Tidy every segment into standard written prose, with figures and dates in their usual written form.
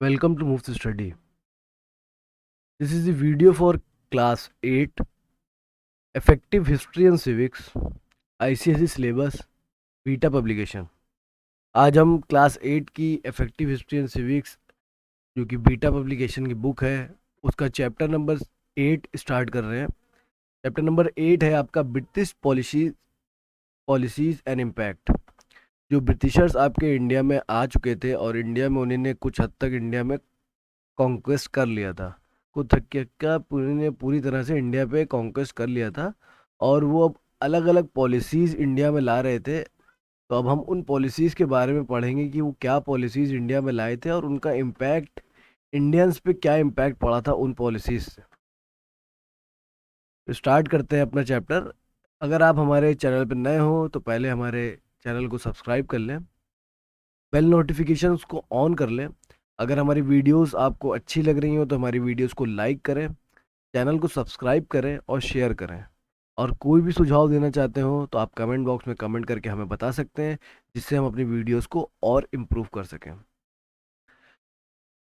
Welcome to Move to Study. This is the video for Class 8 Effective History and Civics ICSE Syllabus beta publication. आज हम class 8 की effective history and civics जो कि beta publication की book है उसका chapter number 8 start कर रहे हैं। चैप्टर नंबर 8 है आपका ब्रिटिश पॉलिसीज एंड इम्पैक्ट। जो ब्रिटिशर्स आपके इंडिया में आ चुके थे और इंडिया में उन्होंने कुछ हद तक इंडिया में कॉन्क्वेस्ट कर लिया था। कुछ हद का पूरी तरह से इंडिया पे कॉन्क्वेस्ट कर लिया था और वो अब अलग अलग पॉलिसीज़ इंडिया में ला रहे थे। तो अब हम उन पॉलिसीज़ के बारे में पढ़ेंगे कि वो क्या पॉलिसीज़ इंडिया में लाए थे और उनका इम्पैक्ट इंडियंस पे क्या इम्पैक्ट पड़ा था उन पॉलिसीज़ से। तो स्टार्ट करते हैं अपना चैप्टर। अगर आप हमारे चैनल पर नए हो तो पहले हमारे चैनल को सब्सक्राइब कर लें, बेल नोटिफिकेशंस को ऑन कर लें। अगर हमारी वीडियोस आपको अच्छी लग रही हो तो हमारी वीडियोस को लाइक करें, चैनल को सब्सक्राइब करें और शेयर करें। और कोई भी सुझाव देना चाहते हो तो आप कमेंट बॉक्स में कमेंट करके हमें बता सकते हैं, जिससे हम अपनी वीडियोस को और इम्प्रूव कर सकें।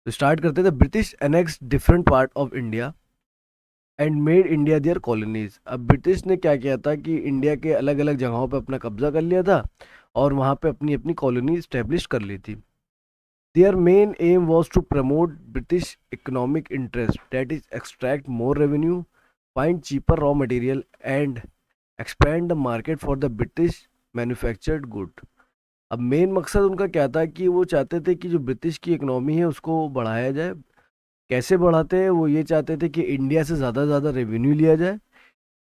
तो स्टार्ट करते थे। British annex different part of India and made India their colonies. अब ब्रिटिश ने क्या किया था कि इंडिया के अलग अलग जगहों पर अपना कब्जा कर लिया था और वहाँ पे अपनी अपनी कॉलोनी स्टैब्लिश कर ली थी। Their main aim was to promote British economic interest, that is, extract more revenue, find cheaper raw material, and expand the market for the British manufactured good. अब मेन मकसद उनका क्या था कि वो चाहते थे कि जो ब्रिटिश की इकोनॉमी है उसको बढ़ाया जाए। कैसे बढ़ाते हैं? वो ये चाहते थे कि इंडिया से ज़्यादा रेवेन्यू लिया जाए,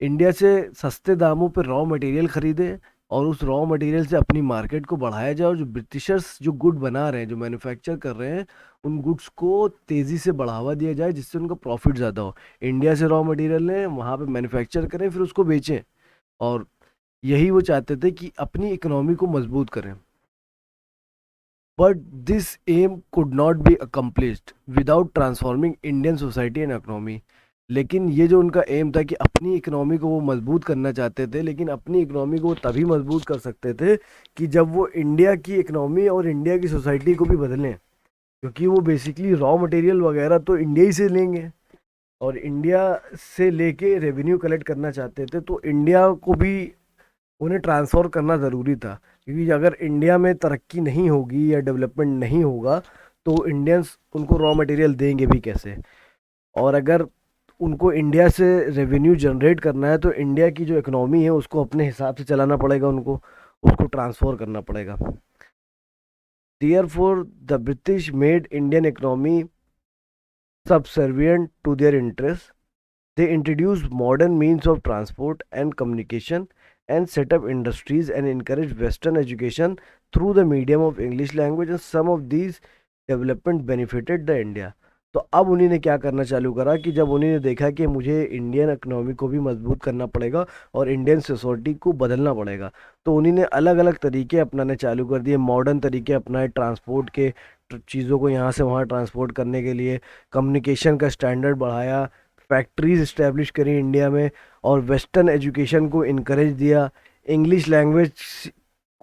इंडिया से सस्ते दामों पर रॉ मटेरियल खरीदे और उस रॉ मटेरियल से अपनी मार्केट को बढ़ाया जाए, और जो ब्रिटिशर्स जो गुड बना रहे हैं, जो मैन्युफैक्चर कर रहे हैं, उन गुड्स को तेज़ी से बढ़ावा दिया जाए जिससे उनका प्रॉफिट ज़्यादा हो। इंडिया से रॉ मटेरियल लें, वहाँ पे मैन्युफैक्चर करें, फिर उसको बेचें। और यही वो चाहते थे कि अपनी इकोनॉमी को मजबूत करें। But this aim could not be accomplished without transforming Indian society and economy. लेकिन ये जो उनका एम था कि अपनी इकोनॉमी को वो मजबूत करना चाहते थे, लेकिन अपनी इकोनॉमी को वो तभी मजबूत कर सकते थे कि जब वो इंडिया की इकोनॉमी और इंडिया की सोसाइटी को भी बदलें, क्योंकि वो बेसिकली रॉ मटेरियल वगैरह तो इंडिया ही से लेंगे और इंडिया से लेके रेवेन्यू कलेक्ट करना चाहते थे। तो इंडिया को भी उन्हें ट्रांसफर करना ज़रूरी था, क्योंकि अगर इंडिया में तरक्की नहीं होगी या डेवलपमेंट नहीं होगा तो इंडियंस उनको रॉ मटेरियल देंगे भी कैसे। और अगर उनको इंडिया से रेवेन्यू जनरेट करना है तो इंडिया की जो इकोनॉमी है उसको अपने हिसाब से चलाना पड़ेगा, उनको उसको ट्रांसफर करना पड़ेगा। Therefore the British made Indian economy subservient to their interests. They introduced modern means of transport and communication and set up industries and encouraged Western education through the medium of English language, and some of these development benefited the India. तो अब उन्हीं ने क्या करना चालू करा कि जब उन्हीं ने देखा कि मुझे इंडियन इकोनॉमी को भी मजबूत करना पड़ेगा और इंडियन सोसाइटी को बदलना पड़ेगा, तो उन्हीं ने अलग अलग तरीके अपनाने चालू कर दिए। मॉडर्न तरीके अपनाए ट्रांसपोर्ट के, चीज़ों को यहाँ से वहाँ ट्रांसपोर्ट करने के लिए। कम्युनिकेशन का स्टैंडर्ड बढ़ाया, फैक्ट्रीज इस्टेब्लिश करी इंडिया में, और वेस्टर्न एजुकेशन को इनक्रेज दिया। इंग्लिश लैंग्वेज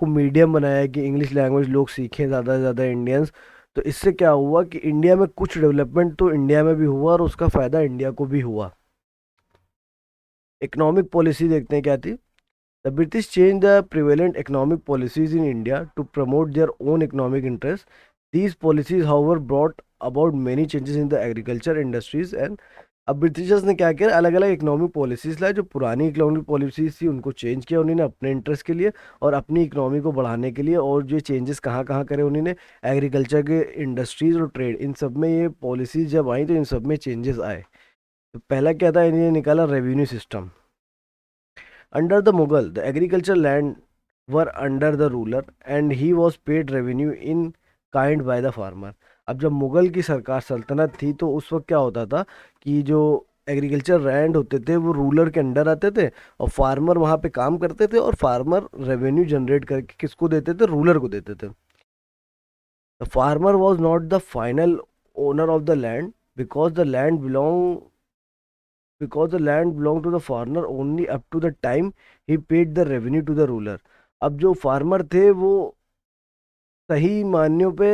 को मीडियम बनाया कि इंग्लिश लैंग्वेज लोग सीखें ज़्यादा से ज़्यादा इंडियंस। तो इससे क्या हुआ कि इंडिया में कुछ डेवलपमेंट तो इंडिया में भी हुआ और उसका फ़ायदा इंडिया को भी हुआ। इकोनॉमिक पॉलिसी देखते हैं क्या थी। The British change the prevalent economic policies in India to promote their own economic interest. These policies however brought about many changes in the agriculture industries and. अब ब्रिटिशर्स ने क्या किया, अलग अलग इकोनॉमिक पॉलिसीज लाए। जो पुरानी इकोनॉमिक पॉलिसीज थी उनको चेंज किया उन्होंने अपने इंटरेस्ट के लिए और अपनी इकोनॉमी को बढ़ाने के लिए। और जो चेंजेस कहाँ कहाँ करे उन्होंने, एग्रीकल्चर के, इंडस्ट्रीज और ट्रेड, इन सब में ये पॉलिसीज जब आई तो इन सब में चेंजेस आए। तो पहला क्या था, इन्होंने निकाला revenue system. Under the Mughal the agriculture land were under the ruler and he was paid revenue in kind by the farmer. अब जब मुगल की सरकार सल्तनत थी तो उस वक्त क्या होता था कि जो एग्रीकल्चर लैंड होते थे वो रूलर के अंडर आते थे और फार्मर वहाँ पे काम करते थे, और फार्मर रेवेन्यू जनरेट करके किसको देते थे, रूलर को देते थे। The farmer was not the final owner of the land because the land belong because the land belonged to the farmer only up to the time he paid the revenue to the ruler। अब जो farmer थे वो सही मायनों पे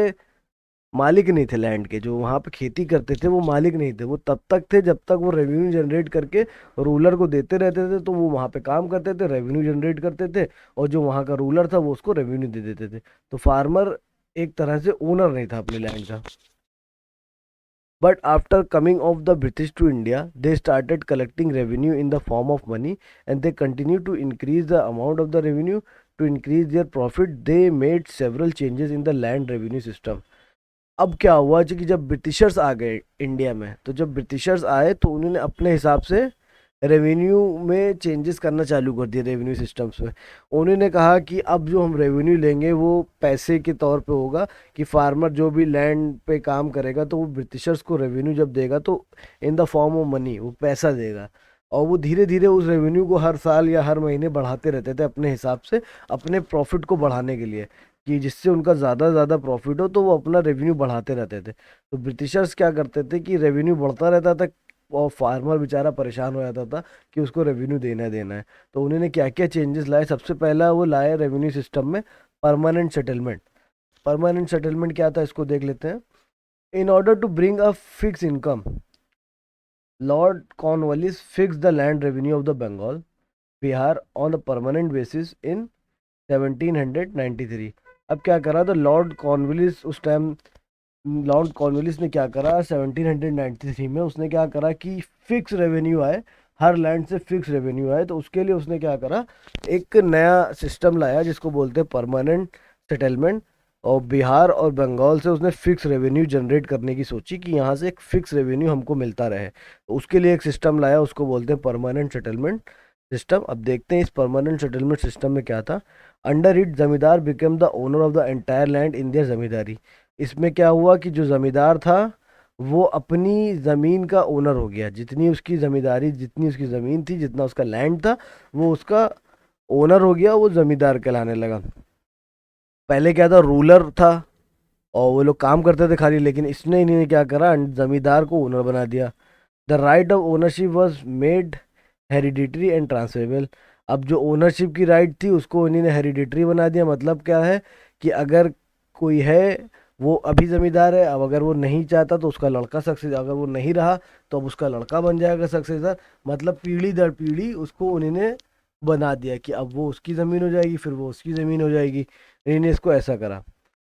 मालिक नहीं थे लैंड के, जो वहाँ पे खेती करते थे वो मालिक नहीं थे, वो तब तक थे जब तक वो रेवेन्यू जनरेट करके रूलर को देते रहते थे, तो वो वहाँ पे काम करते थे, रेवेन्यू जनरेट करते थे, और जो वहाँ का रूलर था वो उसको रेवेन्यू दे देते थे। तो फार्मर एक तरह से ओनर नहीं था अपने लैंड का। But after coming of the British to India, they started collecting revenue in the form of money, and they continued to increase the amount of the revenue. To increase their profit, they made several changes in the land revenue system. अब क्या हुआ कि जब Britishers आ गए India में, तो जब Britishers आए तो उन्होंने अपने हिसाब से रेवेन्यू में चेंजेस करना चालू कर दिए, रेवेन्यू सिस्टम्स में। उन्होंने कहा कि अब जो हम रेवेन्यू लेंगे वो पैसे के तौर पे होगा, कि फार्मर जो भी लैंड पे काम करेगा तो वो ब्रिटिशर्स को रेवेन्यू जब देगा तो in the form of money वो पैसा देगा, और वो धीरे धीरे उस रेवेन्यू को हर साल या हर महीने बढ़ाते रहते थे अपने हिसाब से, अपने प्रॉफिट को बढ़ाने के लिए, कि जिससे उनका ज़्यादा ज़्यादा प्रॉफिट हो तो वो अपना रेवेन्यू बढ़ाते रहते थे। तो ब्रिटिशर्स क्या करते थे कि रेवेन्यू बढ़ता रहता था, और फार्मर बेचारा परेशान हो जाता था कि उसको रेवेन्यू देना है देना है। तो उन्होंने क्या क्या चेंजेस लाए, सबसे पहला वो लाए रेवेन्यू सिस्टम में परमानेंट सेटलमेंट। परमानेंट सेटलमेंट क्या था, इसको देख लेते हैं। In order to bring a fix income, Lord Cornwallis fix the land revenue of the Bengal Bihar on a permanent basis in 1793। अब क्या करा, तो लॉर्ड कॉर्नवालिस उस टाइम, लॉर्ड कॉर्नवालिस ने क्या करा 1793 में, उसने क्या करा कि फिक्स रेवेन्यू आए, हर लैंड से फिक्स रेवेन्यू आए। तो उसके लिए उसने क्या करा, एक नया सिस्टम लाया जिसको बोलते हैं परमानेंट सेटलमेंट, और बिहार और बंगाल से उसने फिक्स रेवेन्यू जनरेट करने की सोची कि यहाँ से एक फिक्स रेवेन्यू हमको मिलता रहे। तो उसके लिए एक सिस्टम लाया, उसको बोलते हैं परमानेंट सेटलमेंट सिस्टम। अब देखते हैं इस परमानेंट सेटलमेंट सिस्टम में क्या था। Under it zamindar became the owner of the entire land in their zamindari. इसमें क्या हुआ कि जो ज़मींदार था वो अपनी ज़मीन का ओनर हो गया, जितनी उसकी ज़मींदारी, जितनी उसकी ज़मीन थी, जितना उसका लैंड था, वो उसका ओनर हो गया, वो ज़मींदार कहलाने लगा। पहले क्या था, रूलर था और वो लोग काम करते थे खाली, लेकिन इसने इन्हें क्या करा, ज़मींदार को ओनर बना दिया। The right of ownership was made hereditary and transferable. अब जो ओनरशिप की राइट थी उसको इन्होंने हेरिडिटरी बना दिया। मतलब क्या है कि अगर कोई है, वो अभी जमींदार है, अब अगर वो नहीं चाहता तो उसका लड़का सक्सेसर, अगर वो नहीं रहा तो अब उसका लड़का बन जाएगा सक्सेसर। मतलब पीढ़ी दर पीढ़ी उसको उन्होंने बना दिया कि अब वो उसकी ज़मीन हो जाएगी, फिर वो उसकी ज़मीन हो जाएगी। इन्होंने इसको ऐसा करा।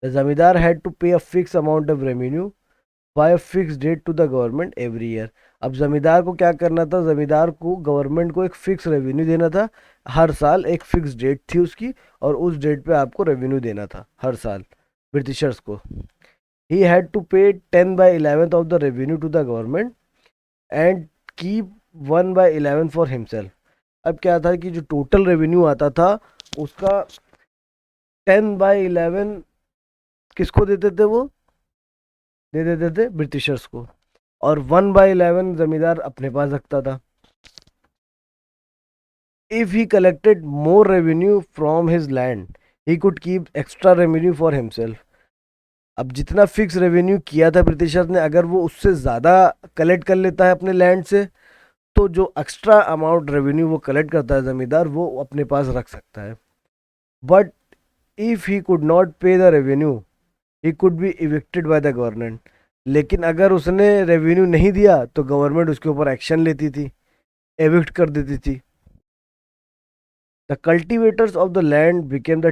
द जमींदार had to pay a fix amount of revenue by a fix date to the government every year. अब जमींदार को क्या करना था, जमींदार को गवर्नमेंट को एक फिक्स रेवेन्यू देना था हर साल, एक फिक्स डेट थी उसकी, और उस डेट पे आपको रेवेन्यू देना था हर साल ब्रिटिशर्स को। ही had to pay 10/11 of the revenue to the government and keep 1/11 for himself. अब क्या था कि जो टोटल रेवेन्यू आता था उसका 10/11 किसको देते थे, वो दे देते थे ब्रिटिशर्स को, और 1/11 जमींदार अपने पास रखता था। If he collected more revenue from his land he could keep extra revenue for himself. अब जितना फिक्स रेवेन्यू किया था ब्रिटिशर्स ने, अगर वो उससे ज़्यादा कलेक्ट कर लेता है अपने लैंड से, तो जो एक्स्ट्रा अमाउंट रेवेन्यू वो कलेक्ट करता है ज़मींदार, वो अपने पास रख सकता है। But if he could not pay the revenue he could be evicted by the government. लेकिन अगर उसने रेवेन्यू नहीं दिया तो गवर्नमेंट उसके ऊपर एक्शन लेती थी, एविक्ट कर देती थी। The cultivators of the land became the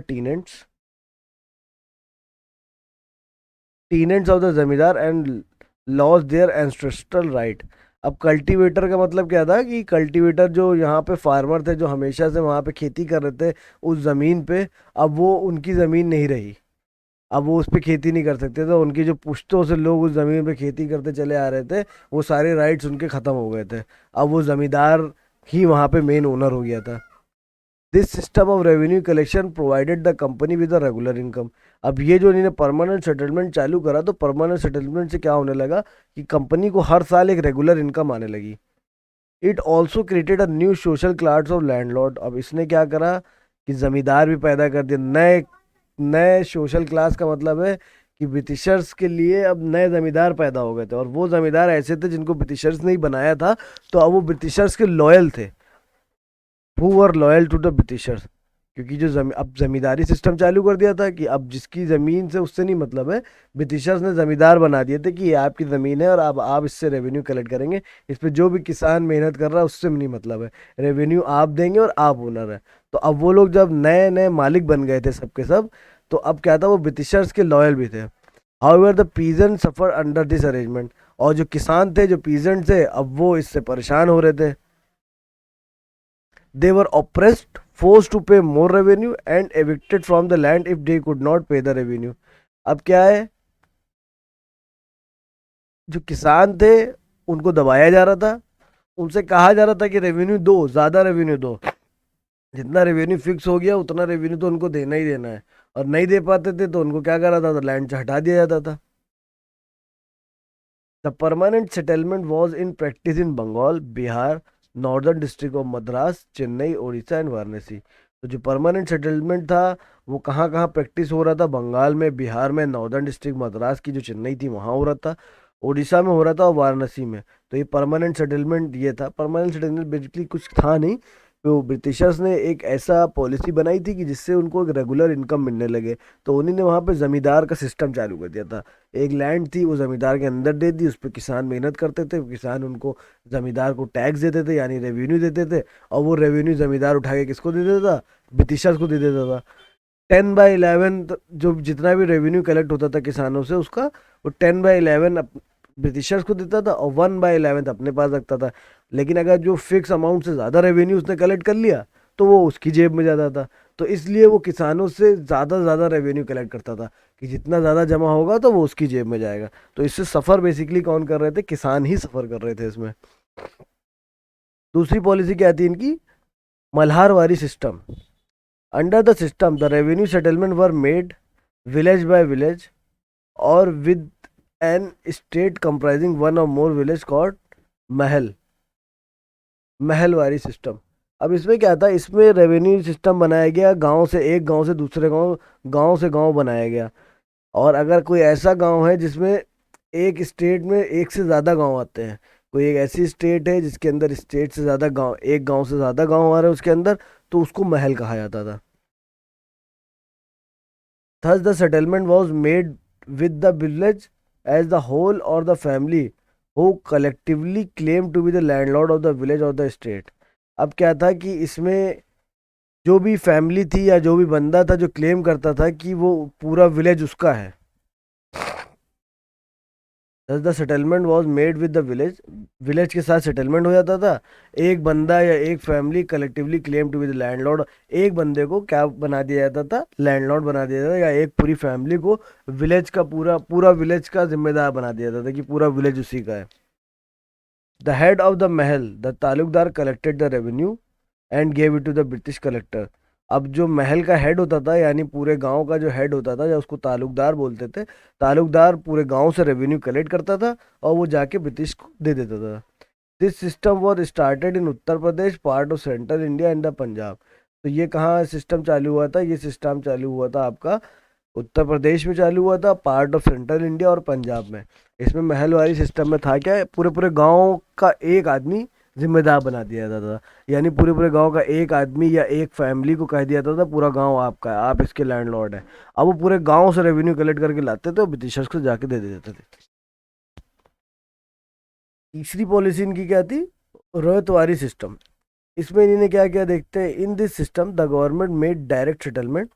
tenants of the zamindar and lost their ancestral right. अब कल्टीवेटर का मतलब क्या था कि कल्टीवेटर जो यहाँ पे फार्मर थे, जो हमेशा से वहाँ पे खेती कर रहे थे उस ज़मीन पे, अब वो उनकी ज़मीन नहीं रही, अब वो उस पर खेती नहीं कर सकते थे। उनकी जो पुश्तों से लोग उस ज़मीन पे खेती करते चले आ रहे थे, वो सारे राइट्स उनके ख़त्म हो गए थे। अब वो ज़मींदार ही वहाँ पे मेन ओनर हो गया था। This system of revenue collection provided the company with a regular income. अब ये जो इन्होंने परमानेंट सेटलमेंट चालू करा, तो परमानेंट सेटलमेंट से क्या होने लगा कि कंपनी को हर साल एक रेगुलर इनकम आने लगी। It also created a new social class of landlord. अब इसने क्या करा कि जमींदार भी पैदा कर दिए, नए नए सोशल क्लास का मतलब है कि ब्रिटिशर्स के लिए अब नए जमींदार पैदा हो गए थे, और वो जमींदार ऐसे थे जिनको ब्रिटिशर्स ने ही बनाया था, तो अब वो ब्रिटिशर्स के लॉयल थे, who were loyal to the Britishers. क्योंकि जो अब जमींदारी सिस्टम चालू कर दिया था कि अब जिसकी ज़मीन से उससे नहीं मतलब है, ब्रिटिशर्स ने ज़मींदार बना दिए थे कि ये आपकी ज़मीन है और अब आप इससे रेवेन्यू कलेक्ट करेंगे, इस पे जो भी किसान मेहनत कर रहा है उससे नहीं मतलब है, रेवेन्यू आप देंगे और आप ओनर है। तो अब वो लोग जब नए नए मालिक बन गए थे सबके सब, तो अब क्या था, वो ब्रिटिशर्स के लॉयल भी थे। However the peasant suffer under this arrangement, और जो किसान थे, जो पीजेंट थे, अब वो इससे परेशान हो रहे थे। They were oppressed, forced to pay more revenue and evicted from the land if they could not pay the revenue. अब क्या है, जो किसान थे उनको दबाया जा रहा था, उनसे कहा जा रहा था कि रेवेन्यू दो, ज़्यादा रेवेन्यू दो, जितना रेवेन्यू फिक्स हो गया उतना रेवेन्यू तो उनको देना ही देना है, और नहीं दे पाते थे तो उनको क्या करा था, लैंड से हटा दिया जाता था। The permanent settlement was in practice in Bengal, Bihar, northern district of Madras, Chennai, Orissa and Varanasi. तो जो परमानेंट सेटलमेंट था वो कहाँ कहाँ प्रैक्टिस हो रहा था, बंगाल में, बिहार में, नॉर्दर्न डिस्ट्रिक्ट मद्रास की जो चेन्नई थी वहाँ हो रहा था, उड़ीसा में हो रहा था और वाराणसी में। तो ये परमानेंट सेटलमेंट ये था। परमानेंट सेटलमेंट बेसिकली कुछ था नहीं, तो ब्रिटिशर्स ने एक ऐसा पॉलिसी बनाई थी कि जिससे उनको एक रेगुलर इनकम मिलने लगे। तो उन्हीं ने वहाँ पे जमींदार का सिस्टम चालू कर दिया था। एक लैंड थी वो जमींदार के अंदर दे दी, उस पर किसान मेहनत करते थे, किसान उनको जमींदार को टैक्स देते थे यानी रेवेन्यू देते थे, और वो रेवेन्यू जमींदार उठा के किसको दे देता था, ब्रिटिशर्स को दे देता था। 10/11 जो जितना भी रेवेन्यू कलेक्ट होता था किसानों से उसका, वो 10/11 ब्रिटिशर्स को देता था और 1/11 अपने पास रखता था। लेकिन अगर जो फिक्स अमाउंट से ज़्यादा रेवेन्यू उसने कलेक्ट कर लिया तो वो उसकी जेब में जाता था। तो इसलिए वो किसानों से ज़्यादा से ज़्यादा रेवेन्यू कलेक्ट करता था कि जितना ज़्यादा जमा होगा तो वो उसकी जेब में जाएगा। तो इससे सफ़र बेसिकली कौन कर रहे थे, किसान ही सफ़र कर रहे थे इसमें। दूसरी पॉलिसी क्या थी इनकी, Mahalwari system. Under the system the revenue settlement were made village by village or with an estate comprising one or more village called Mahal, Mahalwari system. अब इसमें क्या था, इसमें रेवेन्यू सिस्टम बनाया गया, गांव से एक गांव से दूसरे गांव, गांव से गांव बनाया गया। और अगर कोई ऐसा गांव है जिसमें एक स्टेट में एक से ज़्यादा गांव आते हैं, कोई एक ऐसी स्टेट है जिसके अंदर स्टेट से ज़्यादा गांव, एक गांव से ज़्यादा गांव आ रहे हैं उसके अंदर, तो उसको महल कहा जाता था। Thus, the settlement was made with the village as the whole or the family who collectively claimed to be the landlord of the village or the state. अब क्या था कि इसमें जो भी फैमिली थी या जो भी बंदा था जो क्लेम करता था कि वो पूरा विलेज उसका है। Thus the settlement was made with the village, village के साथ सेटलमेंट हो जाता था। एक बंदा या एक family collectively claim to be the landlord, एक बंदे को क्या बना दिया जाता था, लैंडलॉर्ड बना दिया जाता था, या एक पूरी फैमिली को विलेज का पूरा पूरा विलेज का जिम्मेदार बना दिया जाता था कि पूरा विलेज उसी का है। The head of the mahal the taluqdar collected the revenue and gave it to the British collector. अब जो महल का हेड होता था यानी पूरे गांव का जो हेड होता था, या उसको तालुकदार बोलते थे, तालुकदार पूरे गांव से रेवेन्यू कलेक्ट करता था और वो जाके ब्रिटिश को दे देता था। This system was started in Uttar Pradesh, part of central India and the Punjab. तो ये कहाँ सिस्टम चालू हुआ था, ये सिस्टम चालू हुआ था आपका उत्तर प्रदेश में चालू हुआ था, पार्ट ऑफ सेंट्रल इंडिया और पंजाब में। इसमें महलवारी सिस्टम में था क्या, पूरे पूरे गांव का एक आदमी जिम्मेदार बना दिया जाता था, यानी पूरे पूरे गांव का एक आदमी या एक फैमिली को कह दिया जाता था पूरा गांव आपका है, आप इसके लैंडलॉर्ड है। अब वो पूरे गांव से रेवेन्यू कलेक्ट करके लाते थे और ब्रिटिशर्स को जाके दे देते थे। तीसरी पॉलिसी इनकी क्या थी, रोयतवारी सिस्टम। इसमें इन्होंने क्या क्या देखते हैं, in this system the government made direct settlement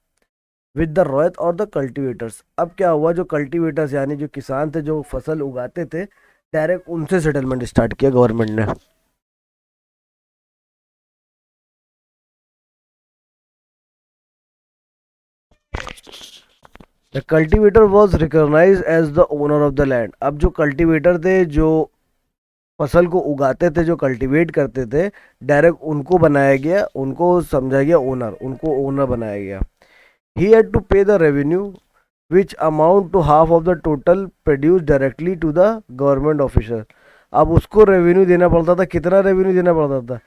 with the ryot or the cultivators. अब क्या हुआ, जो कल्टीवेटर्स यानी जो किसान थे जो फसल उगाते थे, डायरेक्ट उनसे सेटलमेंट स्टार्ट किया गवर्नमेंट ने। The cultivator was recognise as the owner of the land. अब जो कल्टीवेटर थे जो फसल को उगाते थे, जो कल्टीवेट करते थे, डायरेक्ट उनको बनाया गया, उनको समझा गया ओनर, उनको ओनर बनाया गया। He had to pay the revenue which amount to half of the total produce directly to the government officer. अब उसको रेवेन्यू देना पड़ता था, कितना रेवेन्यू देना पड़ता था,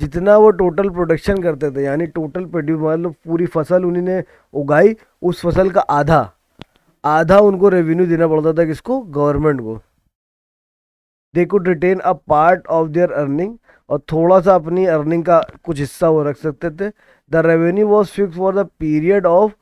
जितना वो टोटल प्रोडक्शन करते थे, यानी टोटल प्रोड्यूस मतलब पूरी फसल उन्होंने उगाई, उस फसल का आधा, आधा उनको रेवेन्यू देना पड़ता था, किसको, गवर्नमेंट को। They could retain a part of their earning, और थोड़ा सा अपनी अर्निंग का कुछ हिस्सा वो रख सकते थे। The revenue was fix for the period of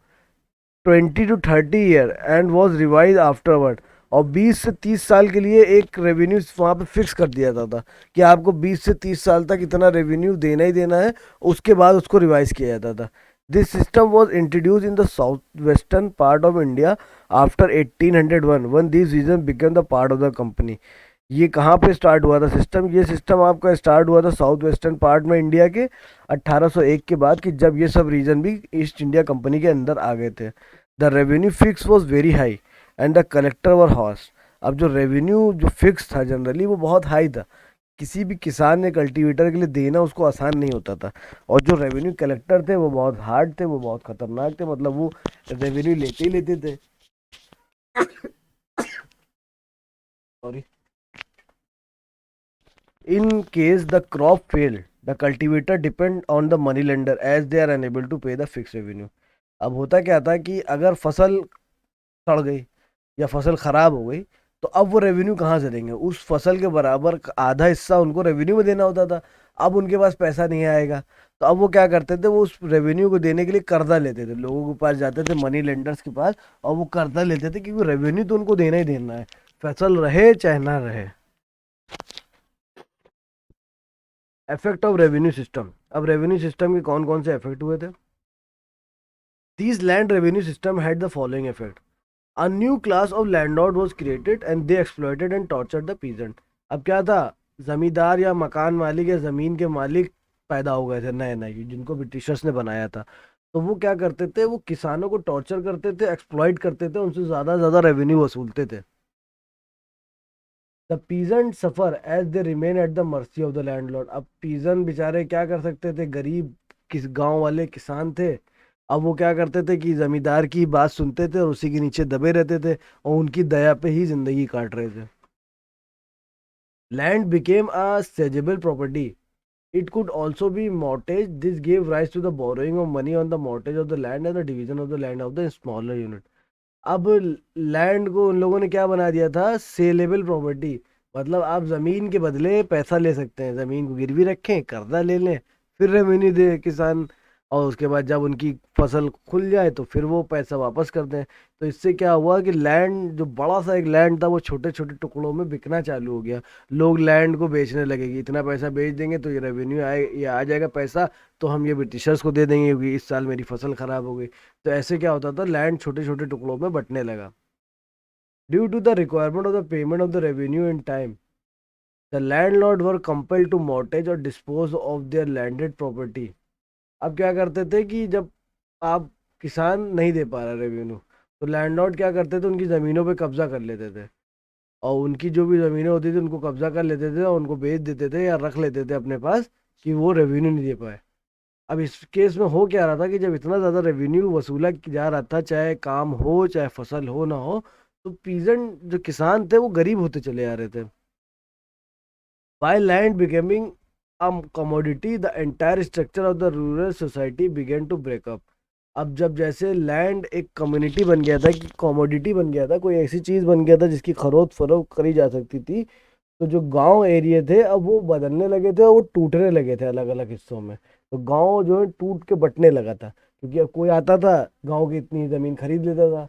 20 to 30 year and was revise afterward. और 20 से 30 साल के लिए एक रेवेन्यू वहाँ पे फिक्स कर दिया जाता था कि आपको 20 से 30 साल तक इतना रेवेन्यू देना ही देना है, उसके बाद उसको रिवाइज किया जाता था। This system was introduce in the south western part of India after 1801 when this region become the part of the company. ये कहाँ पे स्टार्ट हुआ था सिस्टम? ये सिस्टम आपका स्टार्ट हुआ था साउथ वेस्टर्न पार्ट में इंडिया के 1801 के बाद, कि जब ये सब रीजन भी ईस्ट इंडिया कंपनी के अंदर आ गए थे। The revenue fix was very high and the collector were horse. अब जो रेवेन्यू जो फिक्स था जनरली वो बहुत हाई था, किसी भी किसान ने कल्टीवेटर के लिए देना उसको आसान नहीं होता था। और जो रेवेन्यू कलेक्टर थे वो बहुत हार्ड थे, वो बहुत खतरनाक थे, मतलब वो रेवेन्यू लेते ही लेते थे। Sorry. In case the crop failed, the cultivator depend on the money lender as they are unable to pay the fixed revenue. अब होता क्या था कि अगर फसल सड़ गई या फसल खराब हो गई, तो अब वो रेवेन्यू कहाँ से देंगे? उस फसल के बराबर आधा हिस्सा उनको रेवेन्यू में देना होता था। अब उनके पास पैसा नहीं आएगा, तो अब वो क्या करते थे, वो उस रेवेन्यू को देने के लिए कर्जा लेते थे, लोगों के पास जाते थे, मनी लेंडर्स के पास, और वो कर्जा लेते थे क्योंकि रेवेन्यू तो उनको देना ही देना है, फसल रहे चाहे ना रहे। Effect of revenue system. अब रेवेन्यू सिस्टम के कौन कौन से इफेक्ट हुए थे? These land revenue system had the following effect. A new class of landlord was created and they exploited and tortured the peasant. अब क्या था, जमींदार या मकान मालिक या जमीन के मालिक पैदा हो गए थे नए नए, जिनको ब्रिटिशर्स ने बनाया था। तो वो क्या करते थे, वो किसानों को टॉर्चर करते थे, एक्सप्लॉइट करते थे, उनसे ज्यादा रेवेन्यू वसूलते थे। The peasant suffer as they remain at the mercy of the landlord. अब पीजन बेचारे क्या कर सकते थे, गरीब किस गांव वाले किसान थे, अब वो क्या करते थे कि जमींदार की बात सुनते थे और उसी के नीचे दबे रहते थे और उनकी दया पे ही जिंदगी काट रहे थे। Land became a saleable property, it could also be mortgaged. This gave rise to the borrowing of money on the mortgage of the land and the division of the land of the smaller unit. अब land को उन लोगों ने क्या बना दिया था, saleable property. मतलब आप जमीन के बदले पैसा ले सकते हैं, जमीन को गिरवी रखें, कर्जा ले लें, फिर रेवेन्यू दे किसान, और उसके बाद जब उनकी फसल खुल जाए तो फिर वो पैसा वापस कर दें। तो इससे क्या हुआ कि लैंड, जो बड़ा सा एक लैंड था, वो छोटे छोटे टुकड़ों में बिकना चालू हो गया। लोग लैंड को बेचने लगे कि इतना पैसा बेच देंगे तो ये रेवेन्यू आए, ये आ जाएगा पैसा, तो हम ये ब्रिटिशर्स को दे देंगे क्योंकि इस साल मेरी फसल खराब हो गई। तो ऐसे क्या होता था, लैंड छोटे छोटे टुकड़ों में बंटने लगा। Due to the requirement of the payment of the revenue in time, the landlord were compelled to mortgage or dispose of their landed property. अब क्या करते थे कि जब आप किसान नहीं दे पा रहा रेवेन्यू, तो लैंडलॉर्ड क्या करते थे, उनकी ज़मीनों पे कब्जा कर लेते थे, और उनकी जो भी ज़मीनें होती थी उनको कब्जा कर लेते थे और उनको बेच देते थे या रख लेते थे अपने पास कि वो रेवेन्यू नहीं दे पाए। अब इस केस में हो क्या रहा था कि जब इतना ज़्यादा रेवेन्यू वसूला जा रहा था, चाहे काम हो चाहे फसल हो ना हो, तो पीजेंट जो किसान थे वो गरीब होते चले आ रहे थे। By land becoming a commodity, the entire structure of the rural society began to break up. अब जब जैसे लैंड एक कम्युनिटी बन गया था, कि कमोडिटी बन गया था, कोई ऐसी चीज बन गया था जिसकी खरीद फरोख्त करी जा सकती थी, तो जो गांव एरिया थे अब वो बदलने लगे थे और वो टूटने लगे थे अलग अलग हिस्सों में। तो गांव जो है टूट के बटने लगा था, क्योंकि अब कोई आता था गांव की इतनी जमीन खरीद लेता था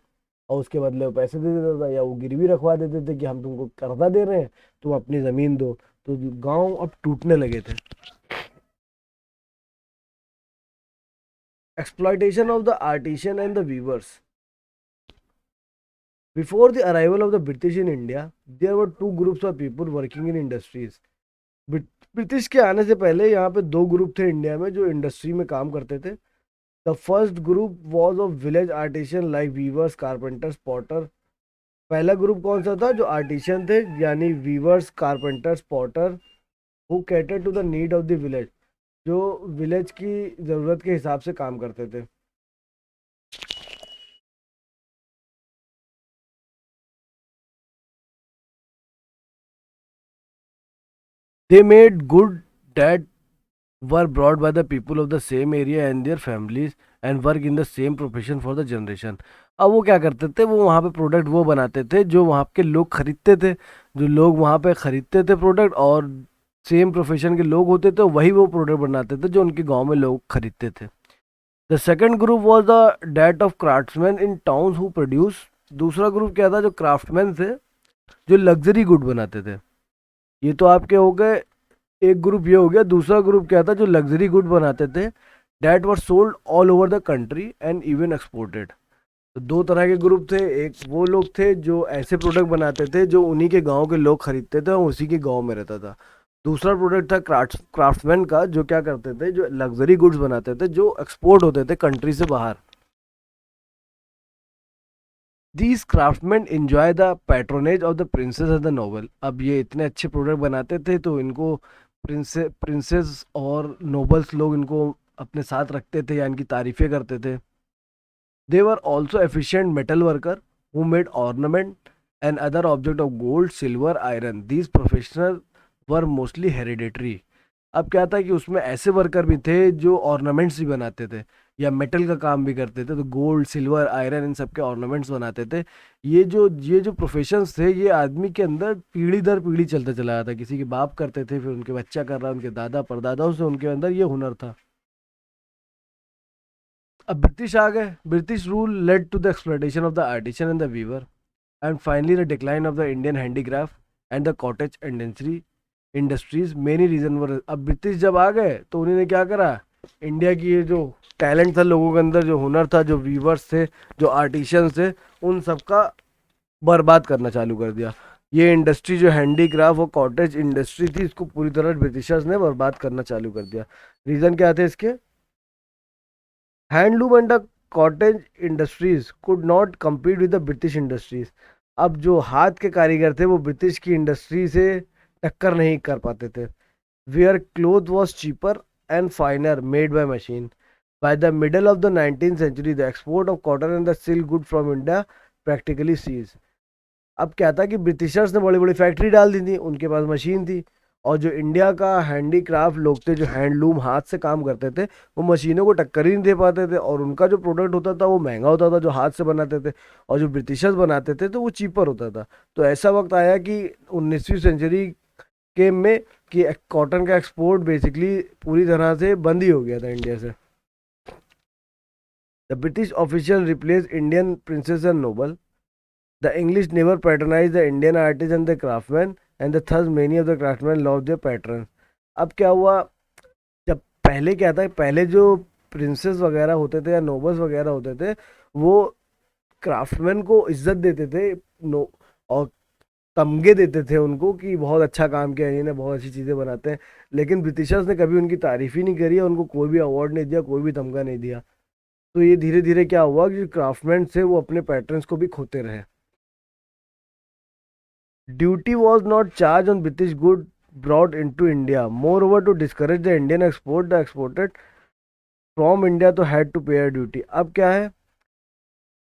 और उसके बदले वो पैसे दे देता था, या वो गिरवी रखवा देते थे कि हम तुमको कर्जा दे रहे हैं, तुम अपनी जमीन दो। तो गांव अब टूटने लगे थे। Exploitation of the artisan and the weavers. Before the arrival of the British in India, there were two groups of people working in industries. British के आने से पहले यहाँ पे दो ग्रुप थे इंडिया में जो इंडस्ट्री में काम करते थे। The first group was of village artisan like weavers, carpenters, potter. पहला ग्रुप कौन सा था, जो आर्टिशियन थे, यानी weavers, carpenters, potter, who cater to the need of the village, जो विलेज की ज़रूरत के हिसाब से काम करते थे। They made good that were brought by the people of the same area and their families and work in the same profession for the generation. अब वो क्या करते थे, वो वहाँ पे प्रोडक्ट वो बनाते थे जो वहाँ के लोग खरीदते थे, जो लोग वहाँ पे खरीदते थे प्रोडक्ट, और सेम प्रोफेशन के लोग होते थे वही वो प्रोडक्ट बनाते थे जो उनके गांव में लोग खरीदते थे। The second group was the date of craftsmen in towns who produce. दूसरा ग्रुप क्या था, जो क्राफ्टमैन थे जो लग्जरी गुड बनाते थे। ये तो आपके हो गए, एक ग्रुप ये हो गया। दूसरा ग्रुप क्या था, जो लग्जरी गुड बनाते थे, that were sold all over the country and even exported. तो दो तरह के ग्रुप थे, एक वो लोग थे जो ऐसे प्रोडक्ट बनाते थे जो उन्हीं के गांव के लोग खरीदते थे और उसी के गांव में रहता था। दूसरा प्रोडक्ट था क्राफ्ट्समैन का, जो क्या करते थे, जो लग्जरी गुड्स बनाते थे जो एक्सपोर्ट होते थे कंट्री से बाहर। These craftsman enjoy the patronage of the princes of the noble. अब ये इतने अच्छे प्रोडक्ट बनाते थे तो इनको प्रिंसेस और नोबल्स लोग इनको अपने साथ रखते थे या इनकी तारीफें करते थे। They were also efficient metal worker who made ornament and other object of gold, silver, iron. These professionals were mostly hereditary. अब क्या था कि उसमें ऐसे वर्कर भी थे जो ऑर्नामेंट्स भी बनाते थे या मेटल का काम भी करते थे, तो गोल्ड सिल्वर आयरन इन सब के ऑर्नामेंट्स बनाते थे। ये जो प्रोफेशंस थे ये आदमी के अंदर पीढ़ी दर पीढ़ी चलता चला आया था। किसी के बाप करते थे, फिर उनके बच्चा कर रहा, उनके दादा परदादाओं से उनके अंदर ये हुनर था। अब ब्रिटिश आ गए। British rule led to the exploitation of the artisan and the weaver and finally the decline of the Indian handicraft and the cottage industries. Many reason were. अब ब्रिटिश जब आ गए तो उन्होंने क्या करा, इंडिया की ये जो टैलेंट था लोगों के अंदर, जो हुनर था, जो वीवर्स थे, जो आर्टिशंस थे, उन सबका बर्बाद करना चालू कर दिया। ये इंडस्ट्री जो हैंडीक्राफ्ट और कॉटेज इंडस्ट्री थी, इसको पूरी तरह ब्रिटिशर्स ने बर्बाद करना चालू कर दिया। रीजन क्या थे इसके? Handloom and the cottage industries could not compete with the British industries. अब जो हाथ के कारीगर थे वो ब्रिटिश की इंडस्ट्री से टक्कर नहीं कर पाते थे। Where cloth was cheaper and finer made by machine. By the middle of the 19th century the export of cotton and the silk good from India practically cease. अब क्या था कि ब्रिटिशर्स ने बड़ी बड़ी फैक्ट्री डाल दी थी, उनके पास मशीन थी, और जो इंडिया का हैंडीक्राफ्ट लोग थे, जो हैंडलूम हाथ से काम करते थे, वो मशीनों को टक्कर ही नहीं दे पाते थे, और उनका जो प्रोडक्ट होता था वो महंगा होता था जो हाथ से बनाते थे, और जो ब्रिटिशर्स बनाते थे तो वो चीपर होता था। तो ऐसा वक्त आया कि 19वीं सेंचुरी के में कि कॉटन का एक्सपोर्ट बेसिकली पूरी तरह से बंद ही हो गया था इंडिया से। The British official replace Indian princes and noble. The English never patronized the Indian artists and the craftsmen, and thus many of the craftsmen lost their patrons. अब क्या हुआ, जब पहले क्या था, पहले जो प्रिंसेस वगैरह होते थे या नोबल्स वगैरह होते थे, वो क्राफ्टमैन को इज्जत देते थे, नो, और तमगे देते थे उनको कि बहुत अच्छा काम किया, इन्हें बहुत अच्छी चीज़ें बनाते हैं। लेकिन ब्रिटिशर्स ने कभी उनकी तारीफ ही नहीं करी, उनको कोई भी अवार्ड नहीं दिया, कोई भी तमगा नहीं दिया। तो ये धीरे धीरे क्या हुआ कि क्राफ्टमैन से वो अपने पैटर्न्स को भी खोते रहे। Duty was not charged on British goods brought into India. Moreover, to discourage the Indian export, the exported from India तो had to pay a duty. अब क्या है,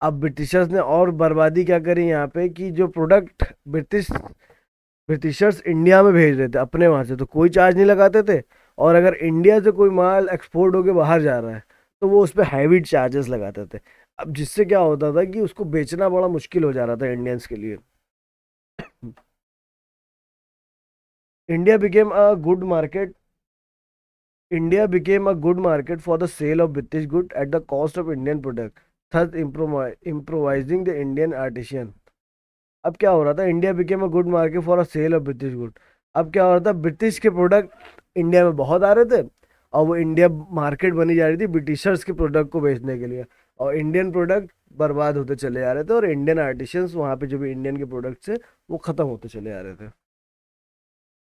अब ब्रिटिशर्स ने और बर्बादी क्या करी यहाँ पे कि जो प्रोडक्ट ब्रिटिशर्स इंडिया में भेज रहे थे अपने वहाँ से, तो कोई चार्ज नहीं लगाते थे, और अगर इंडिया से कोई माल एक्सपोर्ट होके बाहर जा रहा है तो वो उस पर हैवी चार्जेस लगाते थे। अब जिससे क्या होता था कि उसको बेचना बड़ा मुश्किल हो जा रहा था इंडियंस के लिए। India became a good market India became a good market for the sale of British goods at the cost of Indian products, thus improvising the Indian artisan. अब क्या हो रहा था, India became a good market for a sale of British good. अब क्या हो रहा था, ब्रिटिश के प्रोडक्ट इंडिया में बहुत आ रहे थे, और वो इंडिया मार्केट बनी जा रही थी ब्रिटिशर्स के प्रोडक्ट को बेचने के लिए, और इंडियन प्रोडक्ट बर्बाद होते चले जा रहे थे, और इंडियन आर्टिशंस वहाँ पे जो भी इंडियन के प्रोडक्ट्स थे वो ख़त्म होते चले जा रहे थे।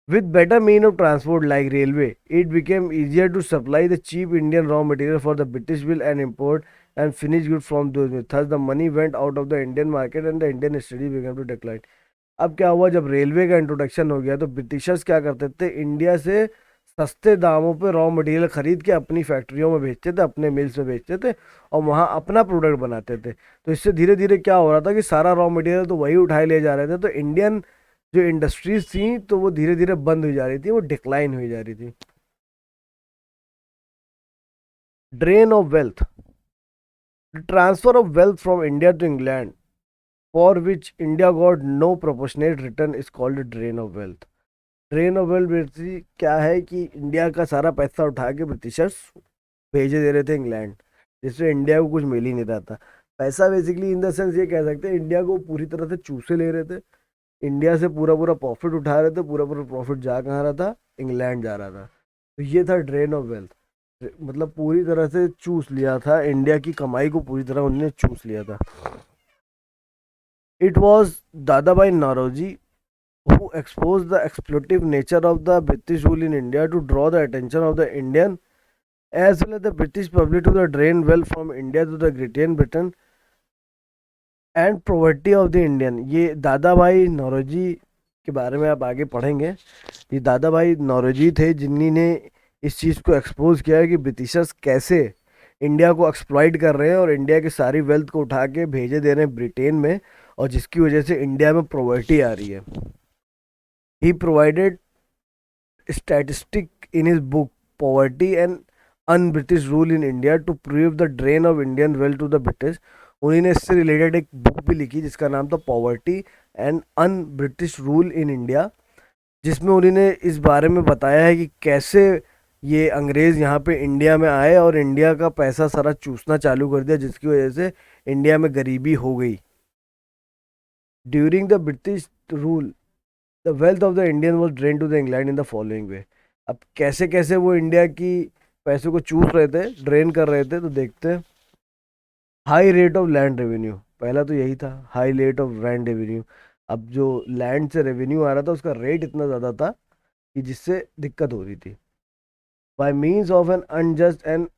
With better mean of transport like railway, it became easier to supply the cheap Indian raw material for the British will and import and finished goods from those mills. Thus, the money went out of the Indian market and the Indian study began to decline. अब क्या हुआ, जब railway का introduction हो गया तो Britishers क्या करते थे, इंडिया से सस्ते दामों पे रॉ मटेरियल खरीद के अपनी फैक्ट्रियों में भेजते थे, अपने मिल्स में भेजते थे, और वहाँ अपना प्रोडक्ट बनाते थे। तो इससे धीरे धीरे क्या हो रहा था कि सारा रॉ मटेरियल तो वही उठाए ले जा रहे थे, तो इंडियन जो इंडस्ट्रीज थी तो वो धीरे धीरे बंद हुई जा रही थी, वो डिक्लाइन हुई जा रही थी। Drain of wealth. The transfer of wealth from India to England, for which India got no proportionate return, is called a drain of wealth. Drain of wealth basically क्या है कि इंडिया का सारा पैसा उठा के ब्रिटिशर्स भेजे दे रहे थे इंग्लैंड, जिससे इंडिया को कुछ मिल ही नहीं रहा था पैसा। बेसिकली इन द सेंस ये कह सकते हैं इंडिया को पूरी तरह से चूसे ले रहे थे, इंडिया से पूरा पूरा प्रॉफिट उठा रहे थे, पूरा पूरा प्रॉफिट जा कहाँ रहा था, इंग्लैंड जा रहा था। तो ये था ड्रेन ऑफ वेल्थ, मतलब पूरी तरह से चूस लिया था, इंडिया की कमाई को पूरी तरह उन्होंने चूस लिया था। इट वॉज दादा भाई Naoroji who exposed the exploitative nature of the British rule in India to draw the attention of the Indian as well as the British public to the drain well from India to the Great Britain and poverty of the Indian। ये दादा भाई नौरोजी के बारे में आप आगे पढ़ेंगे। ये दादा भाई नौरोजी थे जिन्होंने इस चीज़ को एक्सपोज किया है कि ब्रिटिशर्स कैसे इंडिया को एक्सप्लॉइट कर रहे हैं और इंडिया की सारी वेल्थ को उठा के भेजे दे रहे हैं ब्रिटेन में, और जिसकी वजह से इंडिया में पॉवर्टी आ रही है। ही provided statistic in his book Poverty and Un-British Rule in India to prove the drain of Indian wealth to the British। उन्होंने इससे रिलेटेड एक बुक भी लिखी जिसका नाम था poverty and un British rule in India, जिसमें उन्होंने इस बारे में बताया है कि कैसे ये अंग्रेज़ यहाँ पे इंडिया में आए और इंडिया का पैसा सारा चूसना चालू कर दिया, जिसकी वजह से इंडिया में गरीबी हो गई। During the British rule the wealth of the Indian was drain to the England in the following way. अब कैसे कैसे वो इंडिया की पैसों को चूस रहे थे, ड्रेन कर रहे थे, तो देखते हैं। High rate of land revenue, पहला तो यही था, high rate of land revenue. अब जो लैंड से रेवेन्यू आ रहा था उसका रेट इतना ज़्यादा था कि जिससे दिक्कत हो रही थी। Bye means of N unjust and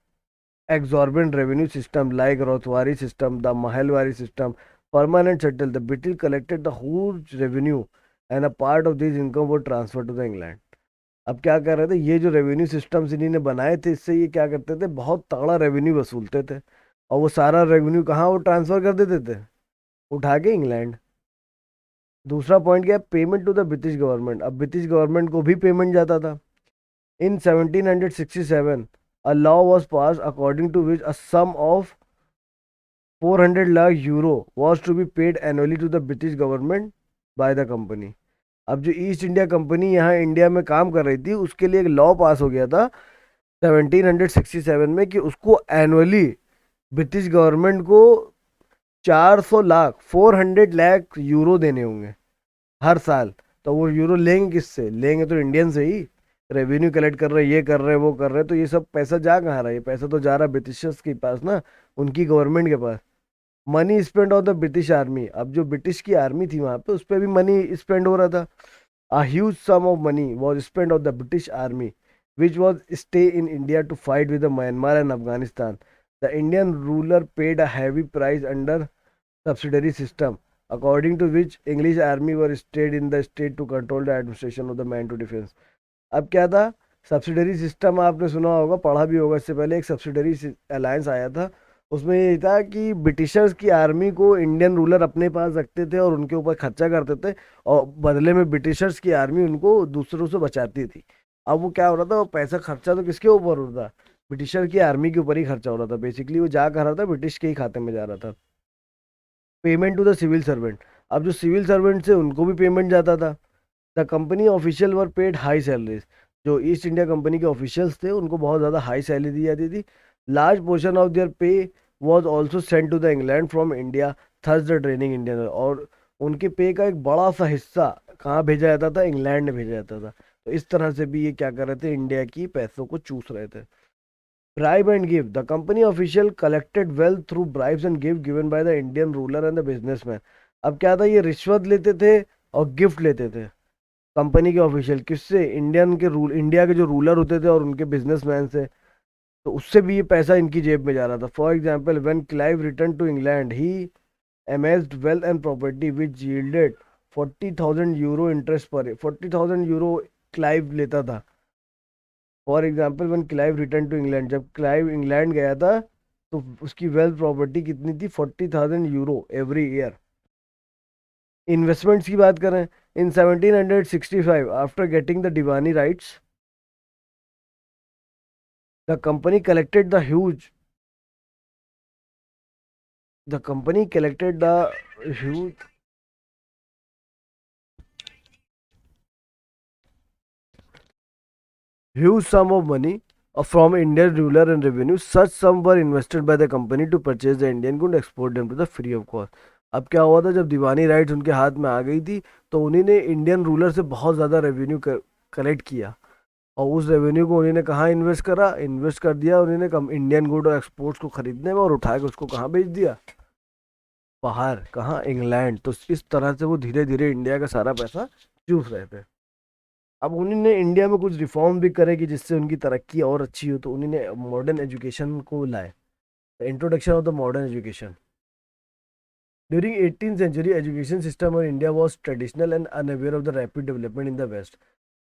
exorbitant revenue system like Rothwari system, the Mahalwari system, permanent settle, the British collected the huge revenue and a part of this income was transferred to the England। अब क्या कर रहे थे, ये जो revenue systems इन्होंने बनाए थे, इससे ये क्या करते थे, बहुत तगड़ा रेवेन्यू वसूलते थे, और वो सारा रेवेन्यू कहाँ वो ट्रांसफर कर देते थे, उठा के इंग्लैंड। दूसरा पॉइंट क्या है, payment to the British government. अब ब्रिटिश गवर्नमेंट को भी पेमेंट जाता था। In 1767, a law was passed according to which a sum of 400 lakh euro was to be paid annually to the British government by the company। अब जो East India company यहाँ India में काम कर रही थी, उसके लिए एक लॉ पास हो गया था 1767 में कि उसको एनुअली ब्रिटिश गवर्नमेंट को 400 लाख 400 लाख यूरो देने होंगे हर साल। तो वो यूरो लेंगे किससे, लेंगे तो इंडियन से ही। रेवेन्यू कलेक्ट कर रहे, ये कर रहे, वो कर रहे, तो ये सब पैसा जा कहाँ रहा है, ये पैसा तो जा रहा है ब्रिटिशर्स के पास ना, उनकी गवर्नमेंट के पास। Money spend on the British army, अब जो ब्रिटिश की आर्मी थी वहाँ पे उस पर भी मनी स्पेंड हो रहा था। A huge sum of money was spent on the British army, which was stay in India to fight with the Myanmar and Afghanistan। The Indian ruler paid a heavy price under subsidiary system, according to which English army were stayed in the state to control the administration of the man to defense। अब क्या था, subsidiary system आपने सुना होगा, पढ़ा भी होगा, इससे पहले एक सब्सिडरी अलायंस आया था। उसमें ये था कि ब्रिटिशर्स की आर्मी को इंडियन रूलर अपने पास रखते थे और उनके ऊपर खर्चा करते थे, और बदले में ब्रिटिशर्स की आर्मी उनको दूसरों से बचाती थी। अब वो क्या हो रहा था, वो पैसा खर्चा तो किसके ऊपर हो रहा था, ब्रिटिशर की आर्मी के ऊपर ही खर्चा हो रहा था। बेसिकली वो जा कर रहा था, ब्रिटिश के ही खाते में जा रहा था। Payment to the civil servant, अब जो सिविल सर्वेंट से उनको भी पेमेंट जाता था। The company official were paid high salaries, जो ईस्ट इंडिया कंपनी के ऑफिशियल्स थे उनको बहुत ज़्यादा हाई सैलरी दी जाती थी। Large portion of their pay was also send to the England from India, thus the draining Indian, और उनके पे का एक बड़ा सा हिस्सा कहाँ भेजा जाता था, इंग्लैंड में भेजा जाता था। तो इस तरह से भी ये क्या कर रहे थे, इंडिया की पैसों को चूस रहे थे। Bribe and give, the company official collected wealth through bribes and gift given by the Indian ruler and the businessman. अब क्या था, ये रिश्वत लेते थे और गिफ्ट लेते थे कंपनी के ऑफिशियल, किससे, इंडिया के जो रूलर होते थे और उनके बिजनेसमैन से। तो उससे भी ये पैसा इनकी जेब में जा रहा था। For example when Clive return to England he amassed wealth and property which yielded 40,000 euro interest per, 40,000 euro Clive लेता था। For example when Clive return to England, जब क्लाइव इंग्लैंड गया था तो उसकी वेल्थ प्रॉपर्टी कितनी थी, 40,000 यूरो एवरी ईयर। इन्वेस्टमेंट्स की बात करें, इन 1765 after getting the Deewani rights the company collected the huge The company collected the huge huge sum of money from Indian ruler and revenue. Such sum were invested by the company to purchase the Indian good and export them to the free of cost. अब क्या हुआ था, जब दीवानी rights उनके हाथ में आ गई थी तो उन्हीं ने इंडियन रूलर से बहुत ज़्यादा रेवेन्यू कलेक्ट किया, और उस रेवेन्यू को उन्होंने कहाँ इन्वेस्ट करा, इन्वेस्ट कर दिया उन्होंने कम इंडियन गुड और एक्सपोर्ट्स को खरीदने में, और उठा के उसको कहाँ बेच दिया, बाहर, कहाँ, इंग्लैंड। तो इस तरह से वो धीरे धीरे इंडिया का सारा पैसा चूस रहे थे। अब उन्होंने इंडिया में कुछ रिफॉर्म भी करे कि जिससे उनकी तरक्की और अच्छी हो, तो उन्होंने मॉडर्न एजुकेशन को लाए, introduction of the modern education. During 18th century education system of India was traditional and unaware of the rapid development in the west.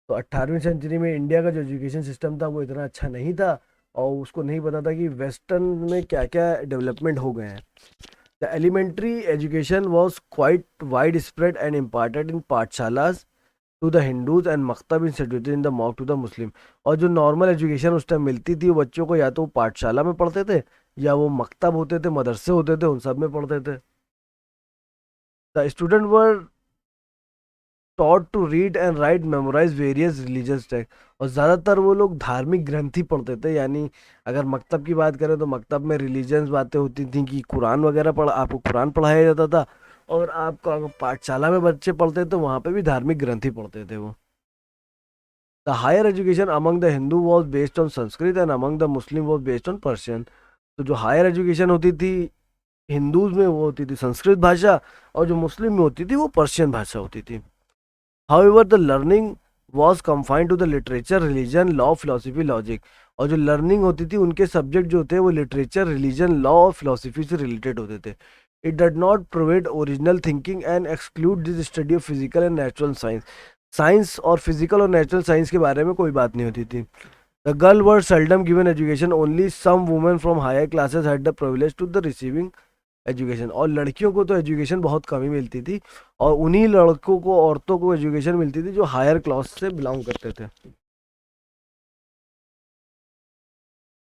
तो 18वीं सेंचुरी में इंडिया का जो एजुकेशन सिस्टम था वो इतना अच्छा नहीं था, और उसको नहीं पता था कि वेस्टर्न में क्या क्या डेवलपमेंट हो गए हैं। The elementary education was quite widespread and imparted in pathshalas to the Hindus and maktab instituted in the mosque to the Muslim. और जो नॉर्मल एजुकेशन उस टाइम मिलती थी वो बच्चों को या तो पाठशाला में पढ़ते थे, या वो मकतब होते थे, मदरसे होते थे, उन सब में पढ़ते थे। The student were taught to read and write memorize various religious text। और ज़्यादातर वो लोग धार्मिक ग्रंथ ही पढ़ते थे, यानी अगर मकतब की बात करें तो मकतब में रिलीजियस बातें होती थी कि कुरान वगैरह आपको कुरान पढ़ाया जाता था, और आपको अगर पाठशाला में बच्चे पढ़ते तो वहाँ पे भी धार्मिक ग्रंथ ही पढ़ते थे वो। The higher education among the Hindu was based on Sanskrit and among the Muslim was based on Persian. तो जो हायर एजुकेशन होती थी हिंदूज में वो होती थी संस्कृत भाषा, और जो मुस्लिम में होती थी वो पर्शियन भाषा होती थी। However, the learning was confined to the literature, religion, law, philosophy, logic। और जो लर्निंग होती थी उनके सब्जेक्ट जो थे वो लिटरेचर, रिलीजन, लॉ और फिलोसफी से रिलेटेड होते थे। It did not provide original thinking and exclude this study of physical and natural science. Science और फिजिकल और नेचुरल साइंस के बारे में कोई बात नहीं होती थी। The girl were seldom given education, only some women from higher classes had the privilege to the receiving education. और लड़कियों को तो एजुकेशन बहुत कम ही मिलती थी, और उन्हीं लड़कों को, औरतों को एजुकेशन मिलती थी जो हायर क्लास से बिलोंग करते थे।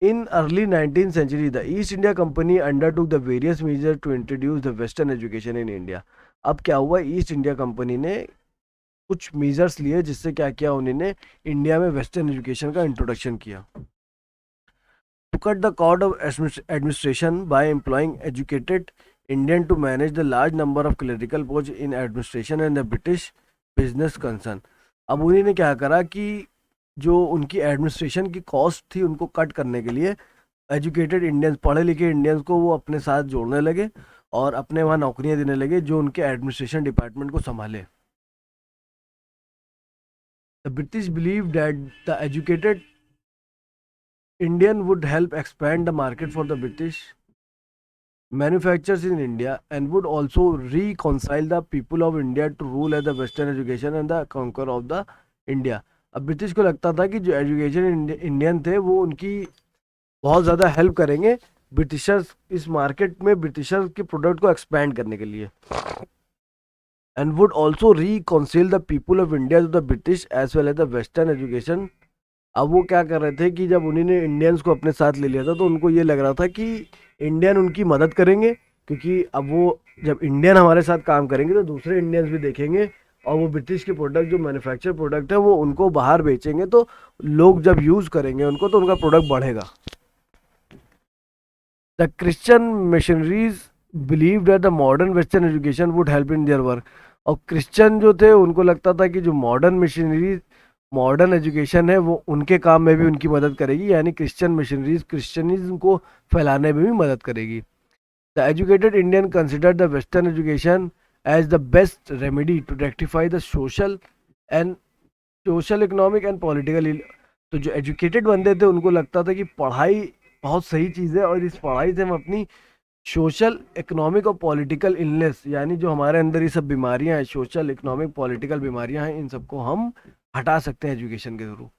In early 19th century the East India company undertook the various measure to introduce the western education in India. अब क्या हुआ, ईस्ट इंडिया कंपनी ने कुछ मेजर्स लिए जिससे क्या किया, उन्होंने इंडिया में वेस्टर्न एजुकेशन का इंट्रोडक्शन किया। To cut the cord of administration by employing educated Indian to manage the large number of clerical posts in administration and the British business concern। अब उन्हीं ने क्या करा कि जो उनकी एडमिनिस्ट्रेशन की कॉस्ट थी उनको कट करने के लिए एजुकेटेड इंडियंस, पढ़े लिखे इंडियंस को वो अपने साथ जोड़ने लगे और अपने वहाँ नौकरियां देने लगे जो उनके एडमिनिस्ट्रेशन डिपार्टमेंट को संभाले। The British believe that the educated Indian would help expand the market for the British manufacturers in India and would also reconcile the people of India to rule as the Western education and the conqueror of the India। अब British को लगता था कि जो education Indian थे वो उनकी बहुत ज़्यादा हेल्प करेंगे ब्रिटिशर्स इस मार्केट में ब्रिटिशर्स के प्रोडक्ट को एक्सपैंड करने के लिए, and would also reconcile the people of India to the British as well as the western education. अब वो क्या कर रहे थे कि जब उन्होंने इंडियंस को अपने साथ ले लिया था तो उनको ये लग रहा था कि इंडियन उनकी मदद करेंगे, क्योंकि अब वो जब इंडियन हमारे साथ काम करेंगे तो दूसरे इंडियंस भी देखेंगे, और वो ब्रिटिश के प्रोडक्ट जो मैन्युफैक्चर प्रोडक्ट है वो उनको बाहर बेचेंगे, तो लोग जब यूज़ करेंगे उनको तो उनका प्रोडक्ट बढ़ेगा। The Christian missionaries believe that the modern western education would help in their work. और क्रिश्चियन जो थे उनको लगता था कि जो मॉडर्न मिशनरीज मॉडर्न एजुकेशन है वो उनके काम में भी उनकी मदद करेगी, यानी क्रिश्चियन मिशनरीज क्रिश्चियनिज्म को फैलाने में भी मदद करेगी। The educated Indian consider the western education as the best remedy to rectify the social economic and political. तो जो एजुकेटेड बंदे थे उनको लगता था कि पढ़ाई बहुत सही चीज़ है, और इस पढ़ाई से हम अपनी सोशल इकोनॉमिक और पॉलिटिकल इलनेस, यानी जो हमारे अंदर ये सब बीमारियां हैं, सोशल इकोनॉमिक पॉलिटिकल बीमारियां हैं, इन सबको हम हटा सकते हैं एजुकेशन के थ्रू।